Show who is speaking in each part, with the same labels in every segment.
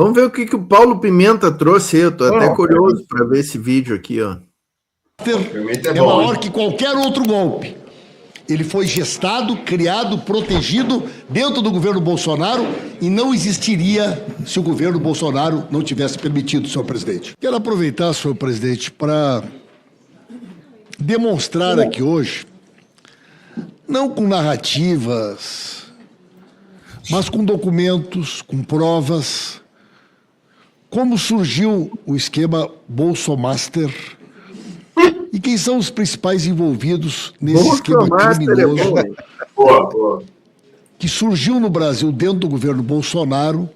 Speaker 1: Vamos ver o que o Paulo Pimenta trouxe. Eu tô até curioso para ver esse vídeo aqui, ó.
Speaker 2: É maior que qualquer outro golpe. Ele foi gestado, criado, protegido dentro do governo Bolsonaro e não existiria se o governo Bolsonaro não tivesse permitido, senhor presidente. Quero aproveitar, senhor presidente, para demonstrar aqui hoje, não com narrativas, mas com documentos, com provas, como surgiu o esquema Bolsomaster e quem são os principais envolvidos nesse esquema criminoso que surgiu no Brasil dentro do governo Bolsonaro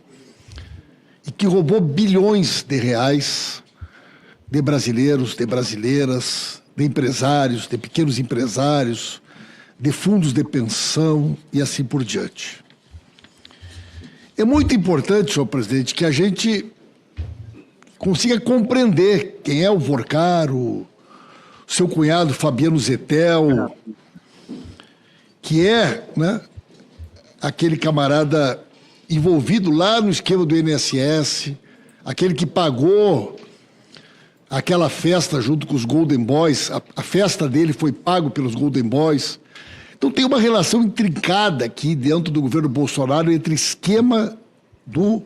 Speaker 2: e que roubou bilhões de reais de brasileiros, de brasileiras, de empresários, de pequenos empresários, de fundos de pensão e assim por diante. É muito importante, senhor presidente, que a gente consiga compreender quem é o Vorcaro, seu cunhado Fabiano Zettel, que é, né, aquele camarada envolvido lá no esquema do INSS, aquele que pagou aquela festa junto com os Golden Boys, a festa dele foi pago pelos Golden Boys. Então tem uma relação intrincada aqui dentro do governo Bolsonaro entre esquema do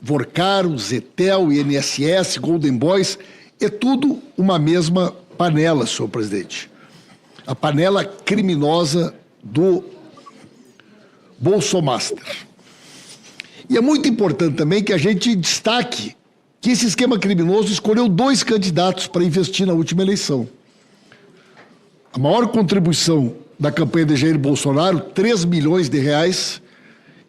Speaker 2: Vorcaro, Zettel, INSS, Golden Boys, é tudo uma mesma panela, senhor presidente. A panela criminosa do Bolsomaster. E é muito importante também que a gente destaque que esse esquema criminoso escolheu 2 candidatos para investir na última eleição. A maior contribuição da campanha de Jair Bolsonaro, 3 milhões de reais,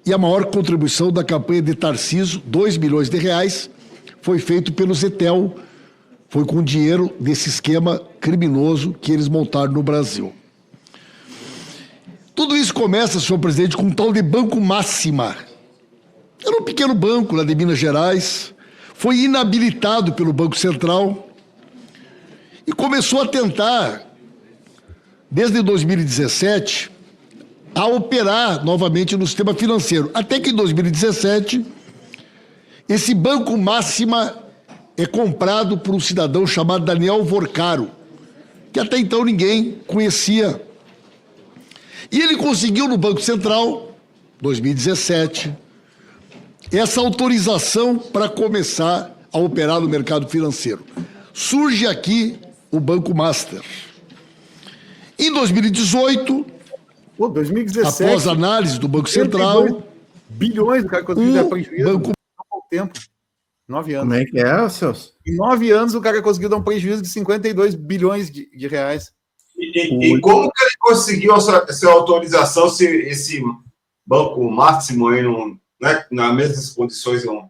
Speaker 2: e a maior contribuição da campanha de Tarcísio, 2 milhões de reais, foi feito pelo Zettel, foi com dinheiro desse esquema criminoso que eles montaram no Brasil. Tudo isso começa, senhor presidente, com um tal de Banco Máxima. Era um pequeno banco lá de Minas Gerais, foi inabilitado pelo Banco Central e começou a tentar, desde 2017, a operar novamente no sistema financeiro. Até que em 2017, esse Banco Máxima é comprado por um cidadão chamado Daniel Vorcaro, que até então ninguém conhecia. E ele conseguiu no Banco Central, 2017, essa autorização para começar a operar no mercado financeiro. Surge aqui o Banco Master. Em 2018,
Speaker 3: 2017,
Speaker 2: após análise do Banco Central,
Speaker 3: bilhões do cara conseguiu dar prejuízo
Speaker 2: banco...
Speaker 3: há pouco tempo. 9 anos.
Speaker 1: Como é que é, Celso?
Speaker 3: Em 9 anos, o cara conseguiu dar um prejuízo de 52 bilhões de reais.
Speaker 4: E como que ele conseguiu essa autorização se esse Banco Máximo aí não, né, nas mesmas condições? Não...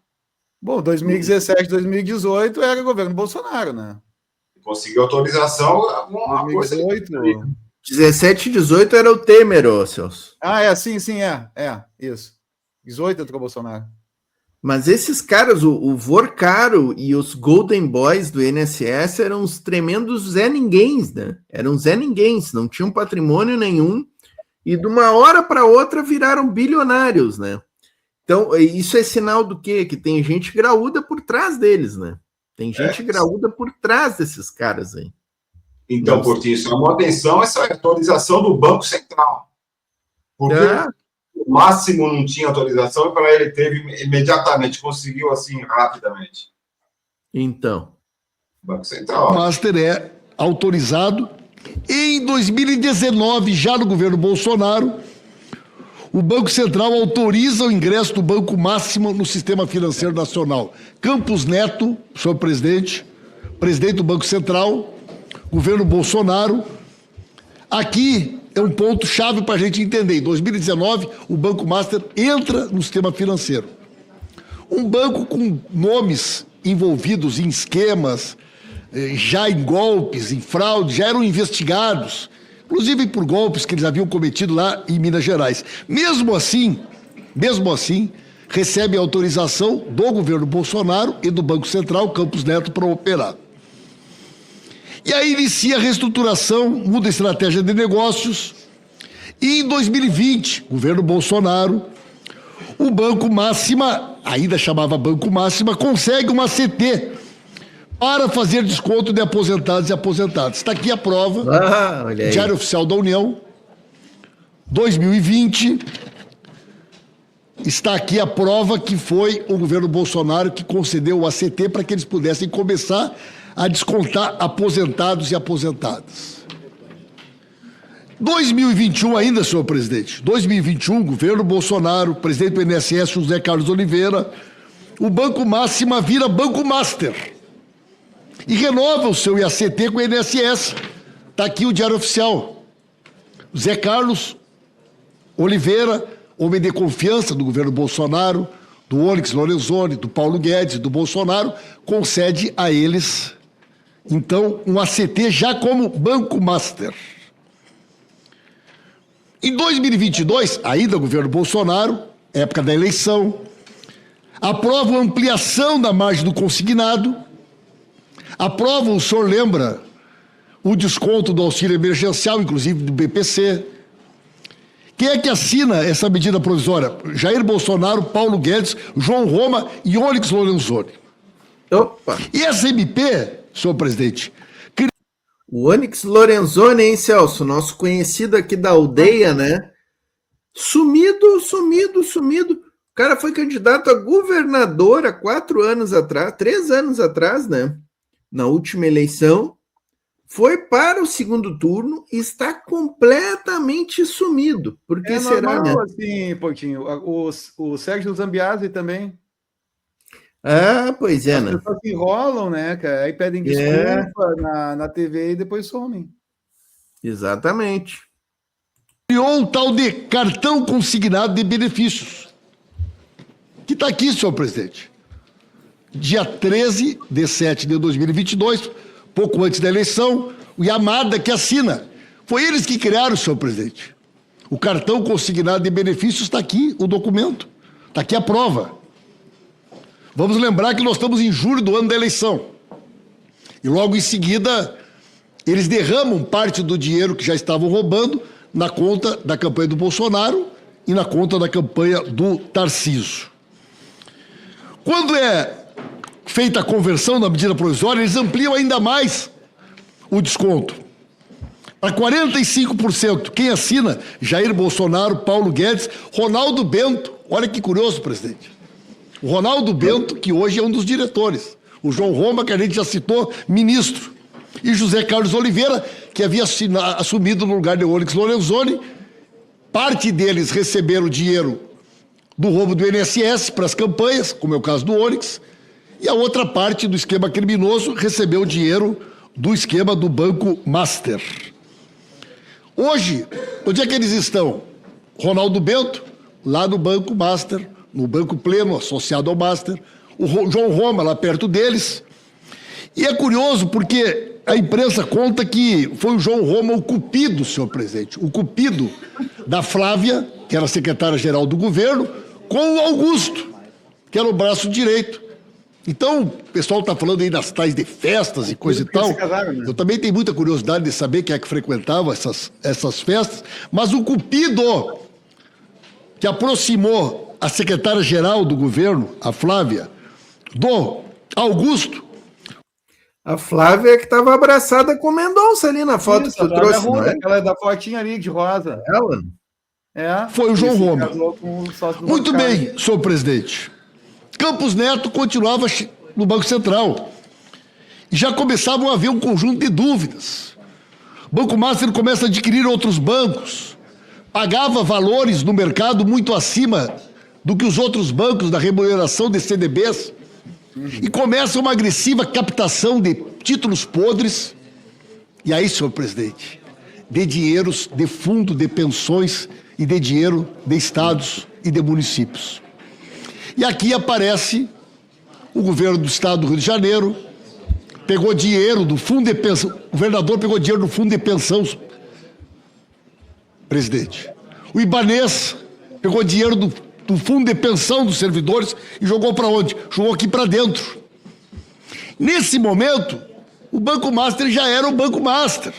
Speaker 3: Bom, 2017, 2018 era o governo Bolsonaro, né?
Speaker 4: Conseguiu autorização, alguma
Speaker 3: 2018,
Speaker 4: coisa.
Speaker 1: 17 e 18 era o Temer, ô, Celso.
Speaker 3: Sim, isso. 18 entrou o Bolsonaro.
Speaker 1: Mas esses caras, o Vorcaro e os Golden Boys do INSS eram os tremendos Zé Ninguéms, né? Eram Zé Ninguéms, não tinham patrimônio nenhum e de uma hora para outra viraram bilionários, né? Então, isso é sinal do quê? Que tem gente graúda por trás deles, né? Tem gente graúda por trás desses caras aí.
Speaker 4: Então, Portinho, chamou a atenção essa atualização do Banco Central. Porque o Máximo não tinha autorização e para ele teve imediatamente, conseguiu assim rapidamente.
Speaker 1: Então.
Speaker 4: Banco Central.
Speaker 2: O Master é autorizado. E em 2019, já no governo Bolsonaro, o Banco Central autoriza o ingresso do Banco Máximo no sistema financeiro nacional. Campos Neto, senhor presidente, presidente do Banco Central, governo Bolsonaro. Aqui é um ponto-chave para a gente entender. Em 2019, o Banco Master entra no sistema financeiro. Um banco com nomes envolvidos em esquemas, já em golpes, em fraude, já eram investigados, inclusive por golpes que eles haviam cometido lá em Minas Gerais. Mesmo assim, recebe autorização do governo Bolsonaro e do Banco Central, Campos Neto, para operar. E aí inicia a reestruturação, muda a estratégia de negócios. E em 2020, governo Bolsonaro, o o Banco Máxima, ainda chamava Banco Máxima, consegue uma CT para fazer desconto de aposentados e aposentadas. Está aqui a prova,
Speaker 1: olha aí.
Speaker 2: Diário Oficial da União, 2020. Está aqui a prova que foi o governo Bolsonaro que concedeu o ACT para que eles pudessem começar a descontar aposentados e aposentadas. 2021 ainda, senhor presidente. 2021, governo Bolsonaro, presidente do INSS, José Carlos Oliveira, o Banco Máxima vira Banco Master e renova o seu IACT com o INSS. Está aqui o Diário Oficial. Zé Carlos Oliveira, homem de confiança do governo Bolsonaro, do Onyx Lorenzoni, do Paulo Guedes, do Bolsonaro, concede a eles, então, um ACT já como Banco Master. Em 2022, ainda o governo Bolsonaro, época da eleição, aprova a ampliação da margem do consignado, aprova, o senhor lembra, o desconto do auxílio emergencial, inclusive do BPC. Quem é que assina essa medida provisória? Jair Bolsonaro, Paulo Guedes, João Roma e Onyx Lorenzoni.
Speaker 1: Opa!
Speaker 2: E essa MP, senhor presidente...
Speaker 1: O Onyx Lorenzoni, hein, Celso? Nosso conhecido aqui da aldeia, né? Sumido. O cara foi candidato a governador há 3 anos atrás, né? Na última eleição. Foi para o segundo turno e está completamente sumido. Por que será,
Speaker 3: normal,
Speaker 1: né?
Speaker 3: Assim, Pontinho. O Sérgio Zambiasi também.
Speaker 1: Ah, pois é,
Speaker 3: As
Speaker 1: né?
Speaker 3: pessoas se enrolam, né, cara? Aí pedem desculpa na TV e depois somem.
Speaker 1: Exatamente.
Speaker 2: Criou um tal de cartão consignado de benefícios, que está aqui, senhor presidente. Dia 13 de 7 de 2022, pouco antes da eleição, o Yamada que assina. Foi eles que criaram, senhor presidente. O cartão consignado de benefícios está aqui, o documento. Está aqui a prova. Vamos lembrar que nós estamos em julho do ano da eleição. E logo em seguida, eles derramam parte do dinheiro que já estavam roubando na conta da campanha do Bolsonaro e na conta da campanha do Tarcísio. Quando é feita a conversão da medida provisória, eles ampliam ainda mais o desconto. Para 45%, quem assina? Jair Bolsonaro, Paulo Guedes, Ronaldo Bento. Olha que curioso, presidente. O Ronaldo Bento, que hoje é um dos diretores. O João Roma, que a gente já citou, ministro. E José Carlos Oliveira, que havia assumido no lugar de Onyx Lorenzoni. Parte deles receberam dinheiro do roubo do INSS para as campanhas, como é o caso do Onyx. E a outra parte do esquema criminoso recebeu dinheiro do esquema do Banco Master. Hoje, onde é que eles estão? Ronaldo Bento, lá no Banco Master, no Banco Pleno, associado ao Master, o João Roma, lá perto deles. E é curioso porque a imprensa conta que foi o João Roma o cupido, senhor presidente, o cupido da Flávia, que era secretária-geral do governo, com o Augusto, que era o braço direito. Então, o pessoal está falando aí das tais de festas e coisa e tal. Eu também tenho muita curiosidade de saber quem é que frequentava essas festas, mas o cupido que aproximou a secretária-geral do governo, a Flávia, do Augusto.
Speaker 1: A Flávia que estava abraçada com o Mendonça ali na foto que tu trouxe,
Speaker 3: Ruda,
Speaker 1: não é?
Speaker 3: aquela da fotinha ali de rosa.
Speaker 1: Ela?
Speaker 3: É.
Speaker 2: Foi o João Roma. Muito
Speaker 3: Mercado.
Speaker 2: bem, senhor presidente. Campos Neto continuava no Banco Central. E já começavam a haver um conjunto de dúvidas. O Banco Master começa a adquirir outros bancos. Pagava valores no mercado muito acima do que os outros bancos da remuneração de CDBs. E começa uma agressiva captação de títulos podres. E aí, senhor presidente, de dinheiros de fundo de pensões e de dinheiro de estados e de municípios. E aqui aparece o governo do estado do Rio de Janeiro, pegou dinheiro do fundo de pensão, o governador pegou dinheiro do fundo de pensão, presidente. O Ibanez pegou dinheiro do fundo de pensão dos servidores e jogou para onde? Jogou aqui para dentro. Nesse momento, o Banco Master já era o Banco Master.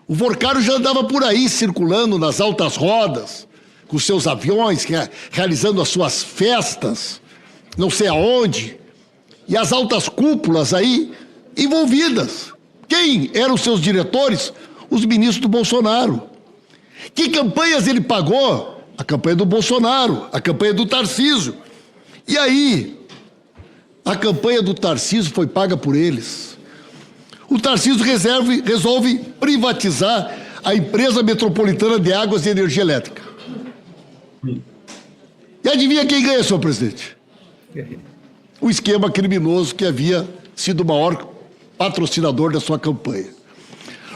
Speaker 2: O Vorcaro já andava por aí circulando nas altas rodas, com seus aviões, realizando as suas festas, não sei aonde, e as altas cúpulas aí envolvidas. Quem eram os seus diretores? Os ministros do Bolsonaro. Que campanhas ele pagou? A campanha do Bolsonaro, a campanha do Tarcísio. E aí, a campanha do Tarcísio foi paga por eles. O Tarcísio resolve privatizar a empresa metropolitana de águas e energia elétrica. E adivinha quem ganha, senhor presidente? O esquema criminoso que havia sido o maior patrocinador da sua campanha.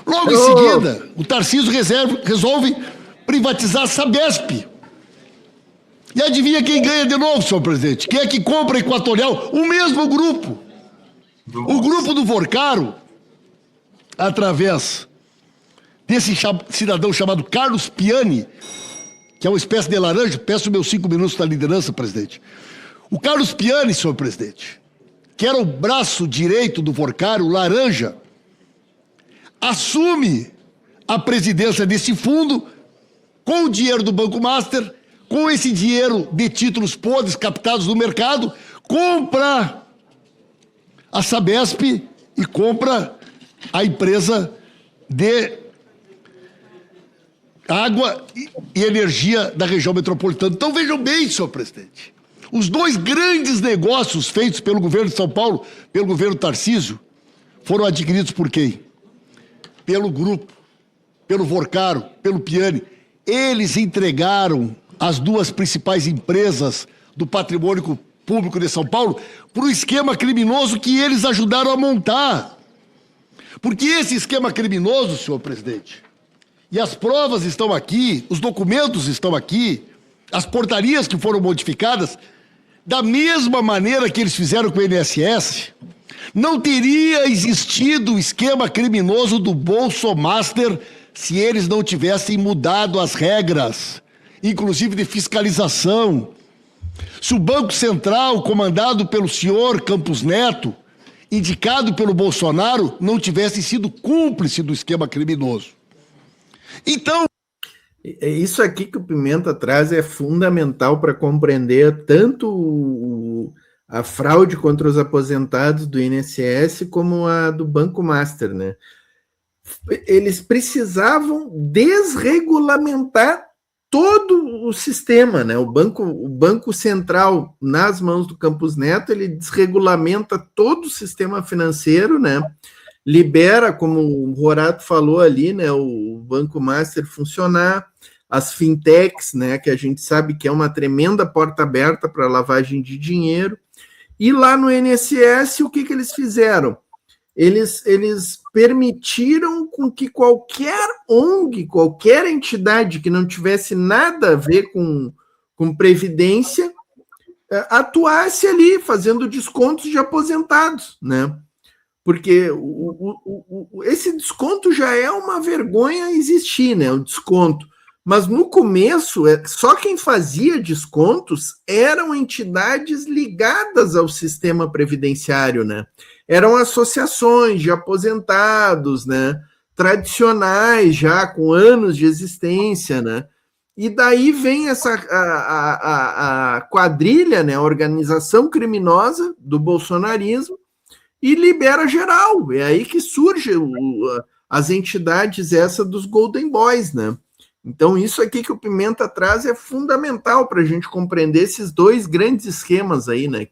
Speaker 2: Logo em seguida, o Tarcísio resolve privatizar a Sabesp. E adivinha quem ganha de novo, senhor presidente? Quem é que compra a Equatorial? O mesmo grupo. O grupo do Vorcaro, através desse cidadão chamado Carlos Piani, que é uma espécie de laranja. Peço meus 5 minutos da liderança, presidente. O Carlos Piani, senhor presidente, que era o braço direito do Vorcaro, laranja, assume a presidência desse fundo com o dinheiro do Banco Master, com esse dinheiro de títulos podres captados no mercado, compra a Sabesp e compra a empresa de água e energia da região metropolitana. Então vejam bem, senhor presidente, os dois grandes negócios feitos pelo governo de São Paulo, pelo governo Tarcísio, foram adquiridos por quem? Pelo grupo, pelo Vorcaro, pelo Piani. Eles entregaram as duas principais empresas do patrimônio público de São Paulo para o esquema criminoso que eles ajudaram a montar. Porque esse esquema criminoso, senhor presidente, e as provas estão aqui, os documentos estão aqui, as portarias que foram modificadas, da mesma maneira que eles fizeram com o INSS, não teria existido o esquema criminoso do Bolsomaster se eles não tivessem mudado as regras, inclusive de fiscalização. Se o Banco Central, comandado pelo senhor Campos Neto, indicado pelo Bolsonaro, não tivesse sido cúmplice do esquema criminoso. Então...
Speaker 1: Isso aqui que o Pimenta traz é fundamental para compreender tanto a fraude contra os aposentados do INSS como a do Banco Master, né? Eles precisavam desregulamentar todo o sistema, né? O Banco Central, nas mãos do Campos Neto, ele desregulamenta todo o sistema financeiro, né? Libera, como o Horato falou ali, né? O Banco Master funcionar, as fintechs, né? Que a gente sabe que é uma tremenda porta aberta para lavagem de dinheiro. E lá no INSS, o que eles fizeram? Eles permitiram com que qualquer ONG, qualquer entidade que não tivesse nada a ver com previdência, atuasse ali, fazendo descontos de aposentados, né? Porque esse desconto já é uma vergonha existir, né? O desconto. Mas no começo, só quem fazia descontos eram entidades ligadas ao sistema previdenciário, né? Eram associações de aposentados, né? Tradicionais, já com anos de existência, né? E daí vem essa a quadrilha, né? A organização criminosa do bolsonarismo e libera geral. É aí que surge as entidades essa dos Golden Boys, né? Então, isso aqui que o Pimenta traz é fundamental para a gente compreender esses dois grandes esquemas aí, né?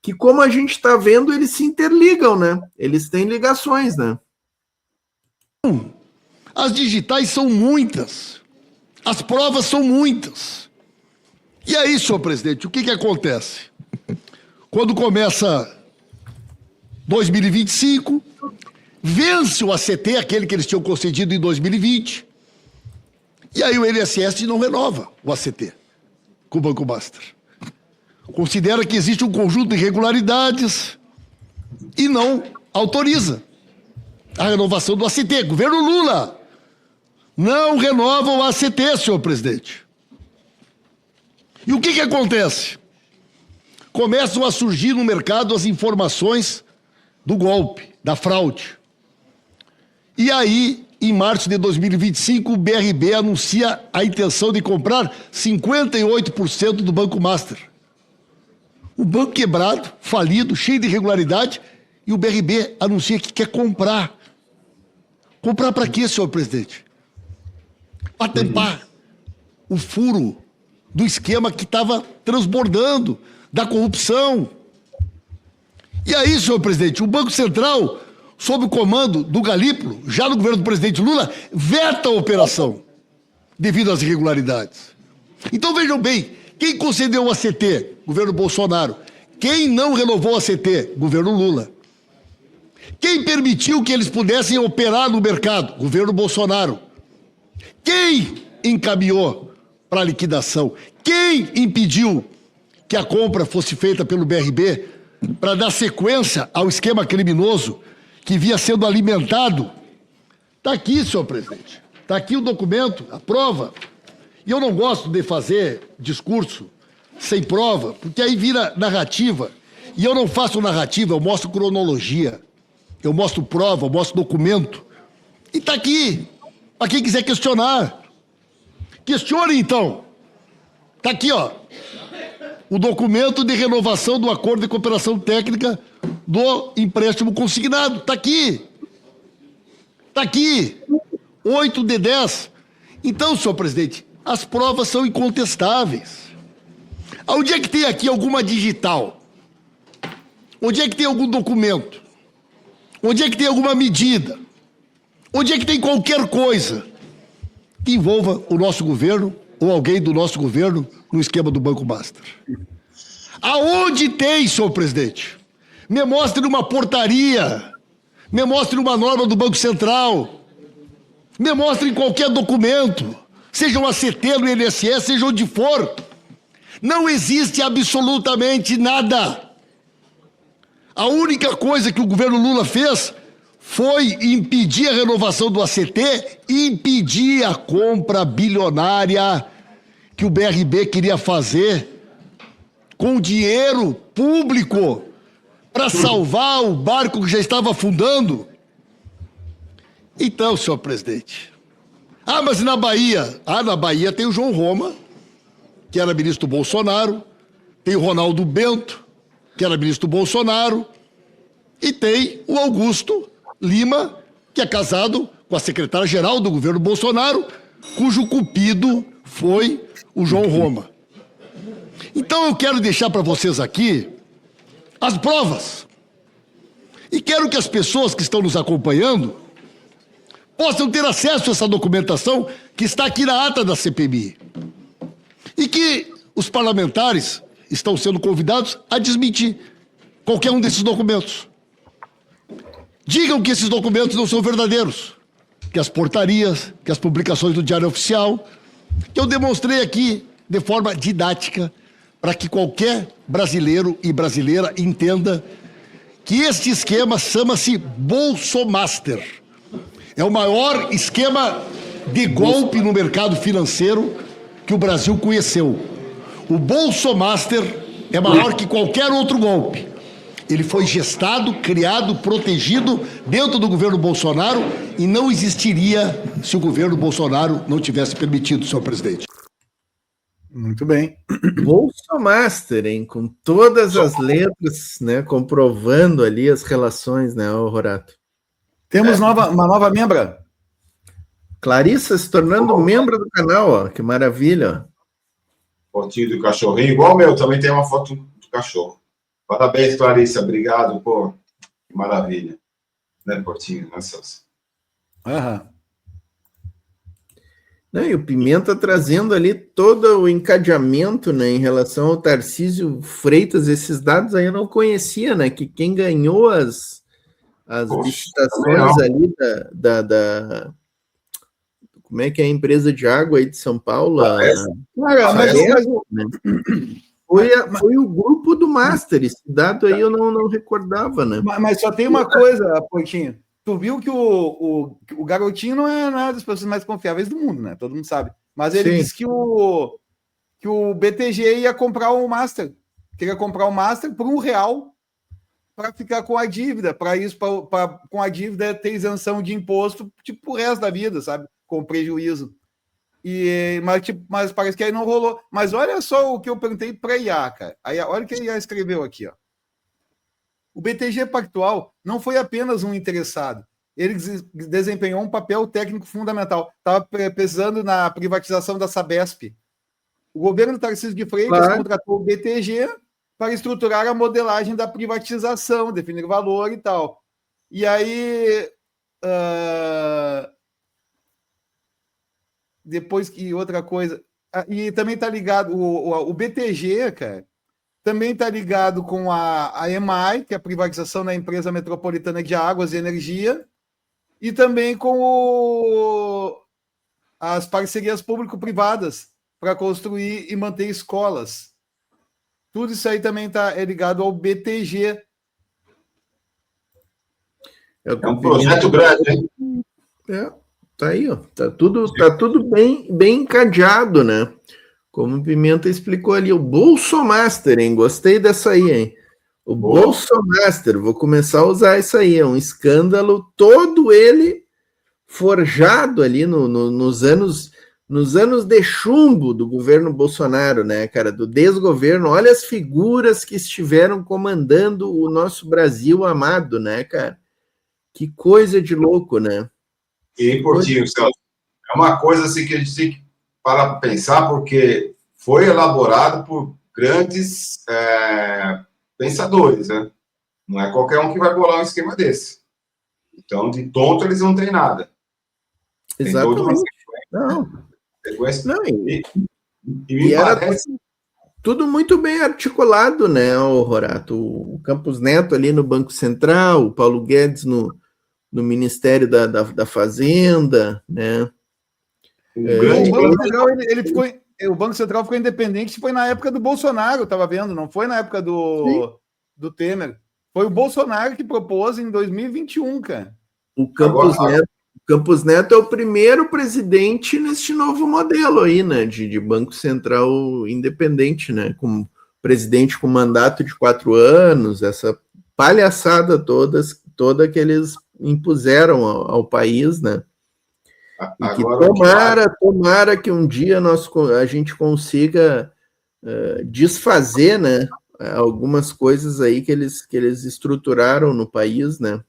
Speaker 1: Que como a gente está vendo, eles se interligam, né? Eles têm ligações, né?
Speaker 2: As digitais são muitas. As provas são muitas. E aí, senhor presidente, o que acontece? Quando começa 2025, vence o ACT, aquele que eles tinham concedido em 2020, e aí o INSS não renova o ACT com o Banco Master. Considera que existe um conjunto de irregularidades e não autoriza a renovação do ACT. Governo Lula não renova o ACT, senhor presidente. E o que acontece? Começam a surgir no mercado as informações do golpe, da fraude. E aí em março de 2025, o BRB anuncia a intenção de comprar 58% do Banco Master. O banco quebrado, falido, cheio de irregularidade, e o BRB anuncia que quer comprar. Comprar para quê, senhor presidente? Para tampar o furo do esquema que estava transbordando, da corrupção. E aí, senhor presidente, o Banco Central, sob o comando do Galípolo, já no governo do presidente Lula, veta a operação devido às irregularidades. Então vejam bem, quem concedeu o ACT? Governo Bolsonaro. Quem não renovou o ACT? Governo Lula. Quem permitiu que eles pudessem operar no mercado? Governo Bolsonaro. Quem encaminhou para a liquidação? Quem impediu que a compra fosse feita pelo BRB para dar sequência ao esquema criminoso que vinha sendo alimentado? Está aqui, senhor presidente. Está aqui o documento, a prova. E eu não gosto de fazer discurso sem prova, porque aí vira narrativa. E eu não faço narrativa, eu mostro cronologia. Eu mostro prova, eu mostro documento. E está aqui, para quem quiser questionar. Questione, então. Está aqui, ó. O documento de renovação do acordo de cooperação técnica do empréstimo consignado. Está aqui. Está aqui. 8/10. Então, senhor presidente, as provas são incontestáveis. Onde é que tem aqui alguma digital? Onde é que tem algum documento? Onde é que tem alguma medida? Onde é que tem qualquer coisa que envolva o nosso governo ou alguém do nosso governo no esquema do Banco Master? Aonde tem, senhor presidente? Me mostre uma portaria, me mostre uma norma do Banco Central, me mostre em qualquer documento, seja um ACT no INSS, seja onde for. Não existe absolutamente nada. A única coisa que o governo Lula fez foi impedir a renovação do ACT e impedir a compra bilionária que o BRB queria fazer com dinheiro público para salvar o barco que já estava afundando. Então, senhor presidente, mas na Bahia? Na Bahia tem o João Roma, que era ministro do Bolsonaro, tem o Ronaldo Bento, que era ministro do Bolsonaro, e tem o Augusto Lima, que é casado com a secretária-geral do governo Bolsonaro, cujo cupido foi o João Roma. Então eu quero deixar para vocês aqui as provas. E quero que as pessoas que estão nos acompanhando possam ter acesso a essa documentação que está aqui na ata da CPMI. E que os parlamentares estão sendo convidados a desmentir qualquer um desses documentos. Digam que esses documentos não são verdadeiros, que as portarias, que as publicações do Diário Oficial, que eu demonstrei aqui de forma didática, para que qualquer brasileiro e brasileira entenda que este esquema chama-se Bolsomaster. É o maior esquema de golpe no mercado financeiro que o Brasil conheceu. O Bolsomaster é maior que qualquer outro golpe. Ele foi gestado, criado, protegido dentro do governo Bolsonaro e não existiria se o governo Bolsonaro não tivesse permitido, senhor presidente.
Speaker 3: Muito bem.
Speaker 1: Bolsomaster, hein? Com todas as letras, né? Comprovando ali as relações, né, Rorato?
Speaker 3: Temos uma nova membra.
Speaker 1: Clarissa se tornando membro do canal, ó. Que maravilha, ó.
Speaker 4: Fotinho do cachorrinho, igual o meu, também tem uma foto do cachorro. Parabéns, Clarissa, obrigado, pô. Que maravilha. Né, Portinho? Né, Celso?
Speaker 3: Aham.
Speaker 1: Não, e o Pimenta trazendo ali todo o encadeamento, né, em relação ao Tarcísio Freitas, esses dados aí eu não conhecia, né, que quem ganhou as licitações ali como é que é a empresa de água aí de São Paulo? Foi o grupo do Master, esse dado aí eu não recordava, né?
Speaker 3: Mas só tem uma coisa, Portinho. Tu viu que o garotinho não é uma das pessoas mais confiáveis do mundo, né? Todo mundo sabe. Mas ele disse que o BTG ia comprar o Master. Queria comprar o Master por R$1 para ficar com a dívida, para isso, com a dívida ter isenção de imposto, tipo, o resto da vida, sabe? Com prejuízo. Mas parece que aí não rolou. Mas olha só o que eu perguntei para a IA, cara. Aí, olha o que a IA escreveu aqui, ó. O BTG Pactual não foi apenas um interessado. Ele desempenhou um papel técnico fundamental. Estava pesando na privatização da Sabesp. O governo Tarcísio de Freitas contratou o BTG para estruturar a modelagem da privatização, definir valor e tal. E aí... depois que outra coisa... E também está ligado... O BTG, cara, também está ligado com a EMAI, que é a privatização da Empresa Metropolitana de Águas e Energia, e também com as parcerias público-privadas para construir e manter escolas. Tudo isso aí também é ligado ao BTG.
Speaker 4: É um projeto grande, hein?
Speaker 1: Tá aí, ó. Tá tudo bem encadeado, né? Como o Pimenta explicou ali, o Bolsomaster, hein? Gostei dessa aí, hein? O Bolsomaster, vou começar a usar isso aí, é um escândalo, todo ele forjado ali nos anos de chumbo do governo Bolsonaro, né, cara, do desgoverno. Olha as figuras que estiveram comandando o nosso Brasil amado, né, cara? Que coisa de louco, né?
Speaker 4: E, Portinho, Celso, é uma coisa assim que a gente tem que parar para pensar, porque foi elaborado por grandes pensadores, né? Não é qualquer um que vai bolar um esquema desse. Então, de tonto, eles não têm nada.
Speaker 1: Exatamente. E era tudo muito bem articulado, né, o Horato? O Campos Neto ali no Banco Central, o Paulo Guedes no Ministério da Fazenda, né?
Speaker 3: O Banco Central ficou independente, foi na época do Bolsonaro, eu estava vendo, não foi na época do Temer. Foi o Bolsonaro que propôs em 2021, cara.
Speaker 1: O Campos Neto é o primeiro presidente neste novo modelo aí, né? De Banco Central independente, né? Com presidente com mandato de 4 anos, essa palhaçada toda que eles impuseram ao país, né? E que tomara que um dia a gente consiga desfazer, né, algumas coisas aí que eles estruturaram no país, né?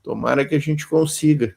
Speaker 1: Tomara que a gente consiga.